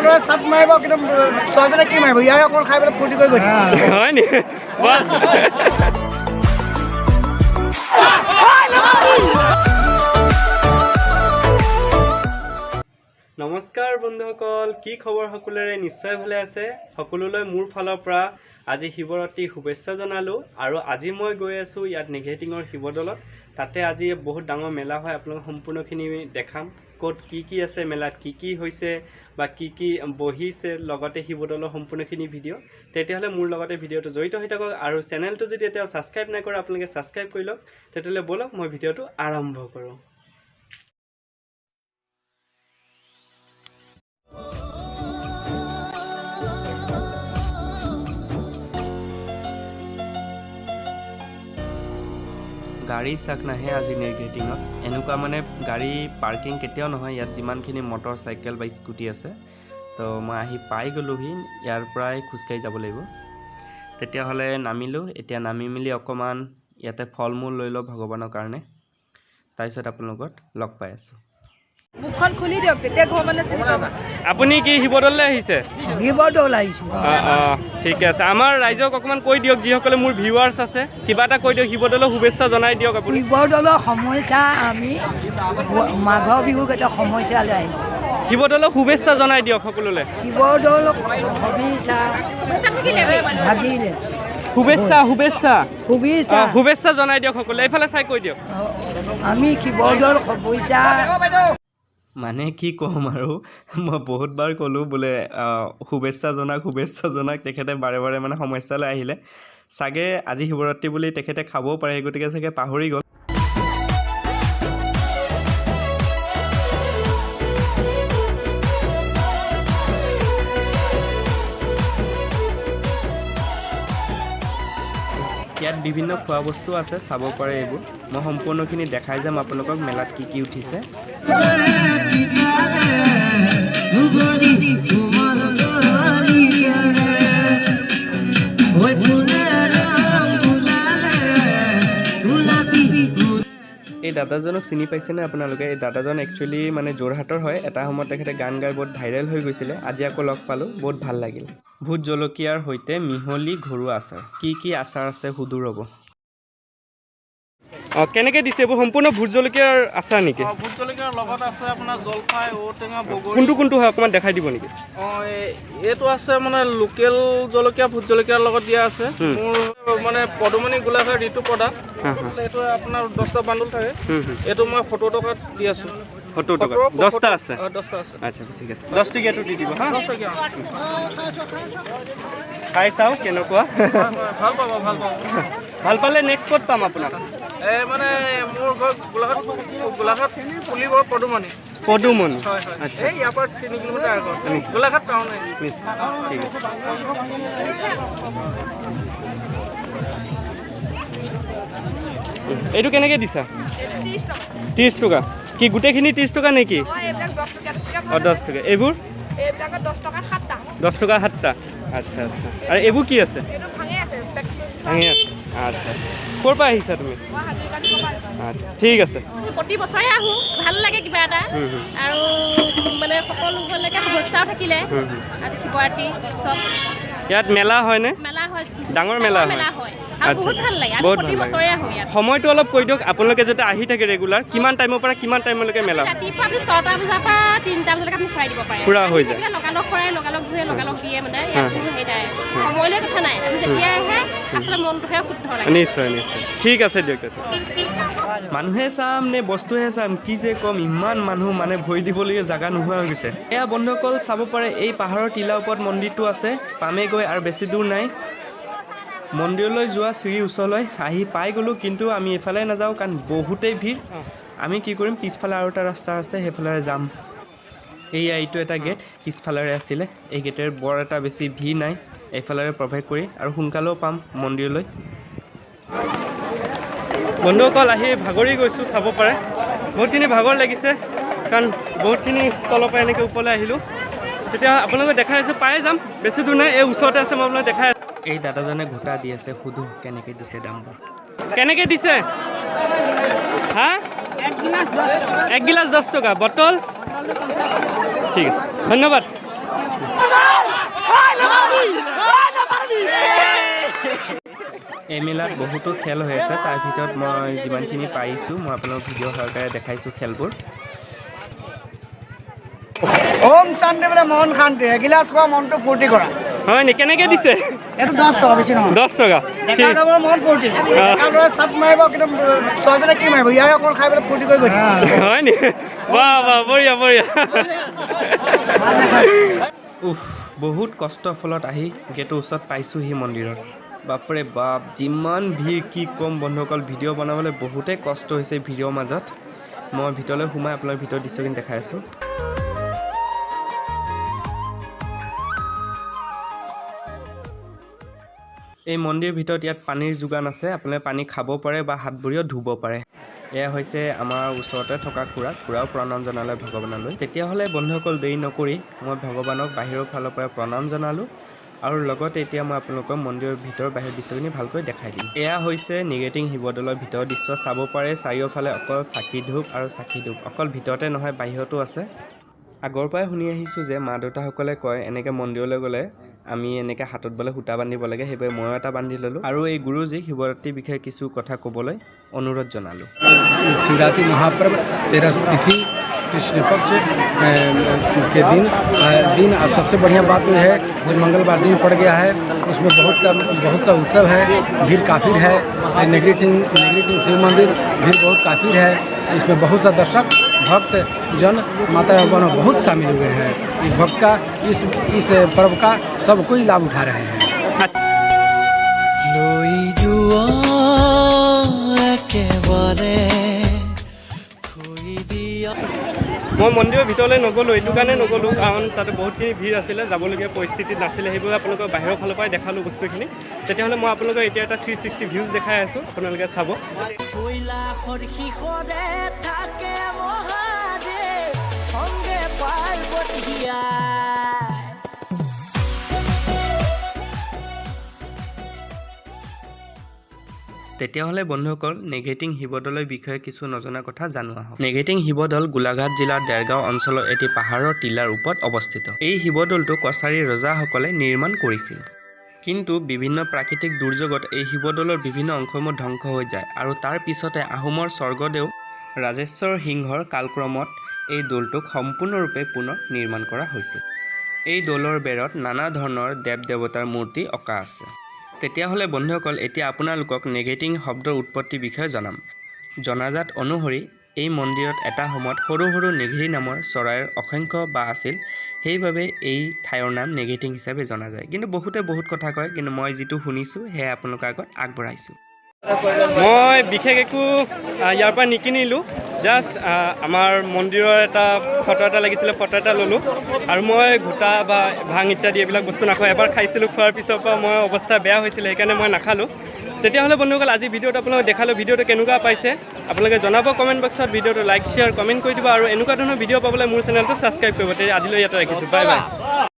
ল'ৰাই চাপ মাৰিব কিন্তু ছোৱালীজনীয়ে কি মাৰিব ইয়াৰ অকল খাই পেলাই ফূৰ্তি কৰি গৈ হয় নি নমস্কাৰ বন্ধুসকল কি খবৰ সকলোৰে নিশ্চয় ভালে আছে সকলোলৈ মোৰ ফালৰ পৰা আজি শিৱৰাত্ৰি শুভেচ্ছা জনালোঁ আৰু আজি মই গৈ আছোঁ ইয়াত নিগেটিঙৰ শিৱদৌলত তাতে আজি বহুত ডাঙৰ মেলা হয় আপোনালোক সম্পূৰ্ণখিনি দেখাম ক'ত কি আছে মেলাত কি হৈছে বা কি বহিছে লগতে শিৱদৌলৰ সম্পূৰ্ণখিনি ভিডিঅ' তেতিয়াহ'লে মোৰ লগতে ভিডিঅ'টো জড়িত হৈ থাকক আৰু চেনেলটো যদি এতিয়াও ছাবস্ক্ৰাইব নাই কৰে আপোনালোকে ছাবস্ক্ৰাইব কৰি লওক তেতিয়াহ'লে ব'লক মই ভিডিঅ'টো আৰম্ভ কৰোঁ গাড়ী চাক নাহে আজি নিগেটিঙত এনেকুৱা মানে গাড়ী পাৰ্কিং কেতিয়াও নহয় ইয়াত যিমানখিনি মটৰ চাইকেল বা স্কুটি আছে তো মই আহি পাই গ'লোহি ইয়াৰ পৰাই খোজকাঢ়ি যাব লাগিব তেতিয়াহ'লে নামিলোঁ এতিয়া নামি মেলি অকণমান ইয়াতে ফল মূল লৈ লওঁ ভগৱানৰ কাৰণে তাৰপিছত আপোনালোকক লগ পাই আছোঁ মুখখন খুলি দিয়ক তেতিয়া ঘৰ মানে চিনি পাব আপুনি কি শিৱদৌললৈ আহিছে শিৱদৌল আহিছোঁ ঠিকে আছে আমাৰ ৰাইজক অকণমান কৈ দিয়ক যিসকলে মোৰ ভিউৱাৰ্ছ আছে কিবা এটা কৈ দিয়ক শিৱদৌলৰ শুভেচ্ছা জনাই দিয়ক আপুনি শিৱদৌলৰ সমস্যা আমি মাঘৰ বিহুক এটা সমস্যালৈ আহিছোঁ শিৱদৌলক শুভেচ্ছা জনাই দিয়ক সকলোলৈ শিৱদৌল ভাগিলে শুভেচ্ছা শুভেচ্ছা শুভেচ্ছা শুভেচ্ছা জনাই দিয়ক সকলোৱে এইফালে চাই কৈ দিয়ক আমি শিৱদৌল সমস্যা মানে কি ক'ম আৰু মই বহুতবাৰ ক'লোঁ বোলে শুভেচ্ছা জনাক তেখেতে বাৰে বাৰে মানে সমস্যালৈ আহিলে চাগে আজি শিৱৰাত্ৰি বুলি তেখেতে খাবও পাৰে গতিকে চাগে পাহৰি গ'ল ইয়াত বিভিন্ন খোৱা বস্তু আছে চাব পাৰে এইবোৰ মই সম্পূৰ্ণখিনি দেখাই যাম আপোনালোকক মেলাত কি উঠিছে এই দাদাজনক চিনি পাইছেনে আপোনালোকে এই দাদাজন একচুৱেলি মানে যোৰহাটৰ হয় এটা সময়ত তেখেতে গান গাই বহুত ভাইৰেল হৈ গৈছিলে আজি আকৌ লগ পালোঁ বহুত ভাল লাগিল ভোট জলকীয়াৰ সৈতে মিহলি ঘৰুৱা আচাৰ কি আচাৰ আছে সুধো ৰ'ব কেনেকৈ দিছে এইবোৰ সম্পূৰ্ণ ভোট জলকীয়াৰ আচাৰ নেকি ভোট জলকীয়াৰ লগত আছে আপোনাৰ জলফাই ঔটেঙা বগৰী কোনটো হয় অকণমান দেখাই দিব নেকি এইটো আছে মানে লোকেল জলকীয়া ভোট জলকীয়াৰ লগত দিয়া আছে মোৰ মানে পদুমণি গোলাঘাট ঋতু প্ৰডাক্ট এইটো আপোনাৰ 10টা বাণ্ডুল থাকে এইটো মই 70 টকাত দি আছোঁ 70 টকা 10টা আছে 10টা আছে আচ্ছা ঠিক আছে 10 টকীয়াটো দি দিব হা 10 টকীয়া খাই চাওঁ কেনেকুৱা ভাল পাব ভাল পালে নেক্সট ক'ত পাম আপোনাক মানে মোৰ ঘৰ গোলাঘাট পুলিবৰ পদুমণি হয় আচ্ছা এই ইয়াৰ পৰা 3 কিলোমিটাৰ আগত গোলাঘাট টাউন ঠিক আছে এইটো কেনেকৈ দিছা 30 টকা কি গোটেইখিনি 30 টকা নেকি 10 টকা এইবোৰ 10 টকা 7টা আচ্ছা আৰু এইবোৰ কি আছে ভাঙি আছে আচ্ছা ক'ৰ পৰা আহিছা তুমি আচ্ছা ঠিক আছে প্ৰতি বছৰে আহোঁ ভাল লাগে কিবা এটা আৰু মানে সকলো ঘৰলৈকে শুভেচ্ছাও থাকিলে আজি শিৱৰাত্ৰি চব ইয়াত মেলা হয়নে মেলা হয় ডাঙৰ মেলা হয় বহুত ভাল লাগে বহুত প্ৰতি বছৰে আহোঁ ইয়াত সময়টো অলপ কৈ দিয়ক আপোনালোকে যেতিয়া আহি থাকে ৰেগুলাৰ কিমান টাইমৰ পৰা কিমান টাইমলৈকে মেলা ৰাতিপুৱা আপুনি 6টা বজাৰ পৰা 3টা বজালৈকে আপুনি ফুৰাই দিব পাৰে পুৰা হৈ যায় লগালগ ফুৰাই লগালগ ধুৱে লগালগ দিয়ে মানে ইয়াত কোনো হেৰি নাই সময়লৈ কথা নাই আমি যেতিয়া আহে আচলতে মনটোহে শুদ্ধ লাগে নিশ্চয় ঠিক আছে দিয়ক মানুহে চাম নে বস্তুহে চাম কি যে ক'ম ইমান মানুহ মানে ভৰি দিবলগীয়া জেগা নোহোৱা হৈ গৈছে এয়া বন্ধুসকল চাব পাৰে এই পাহাৰৰ টিলাৰ ওপৰত মন্দিৰটো আছে পামেই গৈ আৰু বেছি দূৰ নাই মন্দিৰলৈ যোৱা চিৰি ওচৰলৈ আহি পাই গ'লোঁ কিন্তু আমি এইফালে নাযাওঁ কাৰণ বহুতেই ভিৰ আমি কি কৰিম পিছফালে আৰু এটা ৰাস্তা আছে সেইফালে যাম এইটো এটা গেট পিছফালেৰে আছিলে এই গেটেৰ বৰ এটা বেছি ভিৰ নাই এইফালেৰে প্ৰৱেশ কৰি আৰু সোনকালেও পাম মন্দিৰলৈ বন্ধুসকল আহি ভাগৰি গৈছোঁ চাব পাৰে বহুতখিনি ভাগৰ লাগিছে কাৰণ বহুতখিনি তলৰ পৰা এনেকৈ ওপৰলৈ আহিলোঁ তেতিয়া আপোনালোকে দেখাই আছে পাই যাম বেছি দূৰ নাই এই ওচৰতে আছে মই আপোনাক দেখাই এই দাদাজনে ঘোটা দি আছে সুধো কেনেকৈ দিছে দামবোৰ কেনেকৈ দিছে হা এক গিলাচ 10 টকা বটল ঠিক আছে ধন্যবাদ এই মেলাত বহুতো খেল হৈ আছে তাৰ ভিতৰত মই যিমানখিনি পাৰিছোঁ মই আপোনালোকক ভিডিঅ' সহকাৰে দেখাইছোঁ খেলবোৰ ওম শান্তি বোলে মন শান্তি এগিলাচ খোৱা মনটো ফূৰ্তি কৰা হয় নি কেনেকৈ দিছে এইটো 10 টকা বেছি নহয় 10 টকা ডেকা ল'ৰা মন ফূৰ্তি ডেকা ল'ৰা চাপ মাৰিব কিন্তু ছোৱালীজনীয়ে কি মাৰিব ইয়াৰ অকল খাই পেলাই ফূৰ্তি কৰি গৈ হয় নি বাহ বাহ বঢ়িয়া বঢ়িয়া উফ বহুত কষ্টৰ ফলত আহি গেটৰ ওচৰত পাইছোঁহি মন্দিৰত বাপৰে বাপ যিমান ভিৰ কি ক'ম বন্ধুসকল ভিডিঅ' বনাবলৈ বহুতেই কষ্ট হৈছে ভিডিঅ'ৰ মাজত মই ভিতৰলৈ সোমাই আপোনালোক ভিতৰৰ দৃশ্যখিনি দেখাই আছোঁ এই মন্দিৰৰ ভিতৰত ইয়াত পানীৰ যোগান আছে আপোনালোকে পানী খাব পাৰে বা হাত ভৰিও ধুব পাৰে এয়া হৈছে আমাৰ ওচৰতে থকা খুৰাও প্ৰণাম জনালে ভগৱানলৈ তেতিয়াহ'লে বন্ধুসকল দেৰি নকৰি মই ভগৱানক বাহিৰৰ ফালৰ পৰা প্ৰণাম জনালোঁ আৰু লগতে এতিয়া মই আপোনালোকক মন্দিৰৰ ভিতৰ বাহিৰৰ দৃশ্যখিনি ভালকৈ দেখাই দিম এয়া হৈছে নিগেটিং শিৱদৌলৰ ভিতৰৰ দৃশ্য চাব পাৰে চাৰিওফালে অকল চাকি ধূপ অকল ভিতৰতে নহয় বাহিৰতো আছে আগৰ পৰাই শুনি আহিছোঁ যে মা দেউতাসকলে কয় এনেকৈ মন্দিৰলৈ গ'লে আমি এনেকৈ হাতত বোলে সূতা বান্ধিব লাগে সেইবাবে ময়ো এটা বান্ধি ল'লোঁ আৰু এই গুৰুজীক শিৱৰাত্ৰিৰ বিষয়ে কিছু কথা ক'বলৈ অনুৰোধ জনালোঁ शिवरात्रि महापर्व 13 तिथि कृष्ण पक्ष के दिन और सबसे बढ़िया बात तो है जो मंगलवार दिन पड़ गया है उसमें बहुत सा उत्सव है भीड़ काफ़ी है नेगेटिंग शिव मंदिर भीड़ बहुत काफ़ी है इसमें बहुत सा दर्शक भक्त जन माता भगवान बहुत शामिल हुए हैं इस भक्त का इस पर्व का सब कोई लाभ उठा रहे हैं মই মন্দিৰৰ ভিতৰলৈ নগ'লোঁ এইটো কাৰণে নগ'লোঁ কাৰণ তাতে বহুতখিনি ভিৰ আছিলে যাবলগীয়া পৰিস্থিতিত নাছিলে সেইবোৰ আপোনালোকক বাহিৰৰ ফালৰ পৰাই দেখালোঁ বস্তুখিনি তেতিয়াহ'লে মই আপোনালোকক এতিয়া এটা 360 ভিউজ দেখাই আছোঁ আপোনালোকে চাব তেতিয়াহ'লে বন্ধুসকল নেগেটিং শিৱদৌলৰ বিষয়ে কিছু নজনা কথা জানো আহক নেগেটিং শিৱদৌল গোলাঘাট জিলাৰ দেৰগাঁও অঞ্চলৰ এটি পাহাৰৰ টিলাৰ ওপৰত অৱস্থিত এই শিৱদৌলটো কছাৰী ৰজাসকলে নিৰ্মাণ কৰিছিল কিন্তু বিভিন্ন প্ৰাকৃতিক দুৰ্যোগত এই শিৱদৌলৰ বিভিন্ন অংশসমূহ ধ্বংস হৈ যায় আৰু তাৰ পিছতে আহোমৰ স্বৰ্গদেউ ৰাজেশ্বৰ সিংহৰ কালক্ৰমত এই দৌলটোক সম্পূৰ্ণৰূপে পুনৰ নিৰ্মাণ কৰা হৈছিল এই দৌলৰ বেৰত নানা ধৰণৰ দেৱ দেৱতাৰ মূৰ্তি অঁকা আছে তেতিয়াহ'লে বন্ধুসকল এতিয়া আপোনালোকক নেগেটিং শব্দৰ উৎপত্তিৰ বিষয়ে জনাম জনাজাত অনুসৰি এই মন্দিৰত এটা সময়ত সৰু সৰু নেঘেৰী নামৰ চৰাইৰ অসংখ্য বাহ আছিল সেইবাবে এই ঠাইৰ নাম নেগেটিং হিচাপে জনা যায় কিন্তু বহুতে বহুত কথা কয় কিন্তু মই যিটো শুনিছোঁ সেয়া আপোনালোকৰ আগত আগবঢ়াইছোঁ মই বিশেষ একো ইয়াৰ পৰা নিকিনিলোঁ জাষ্ট আমাৰ মন্দিৰৰ এটা ফটো এটা লাগিছিলে ফটো এটা ল'লোঁ আৰু মই ঘোটা বা ভাং ইত্যাদি এইবিলাক বস্তু নাখাওঁ এবাৰ খাইছিলোঁ খোৱাৰ পিছৰ পৰা মই অৱস্থা বেয়া হৈছিলে সেইকাৰণে মই নাখালোঁ তেতিয়াহ'লে বন্ধুসকল আজি ভিডিঅ'টো আপোনালোকক দেখালোঁ ভিডিঅ'টো কেনেকুৱা পাইছে আপোনালোকে জনাব কমেণ্ট বক্সত ভিডিঅ'টো লাইক শ্বেয়াৰ কমেণ্ট কৰি দিব আৰু এনেকুৱা ধৰণৰ ভিডিঅ' পাবলৈ মোৰ চেনেলটো ছাবস্ক্ৰাইব কৰিব তেতিয়া আজিলৈ ইয়াতে ৰাখিছোঁ বাই বাই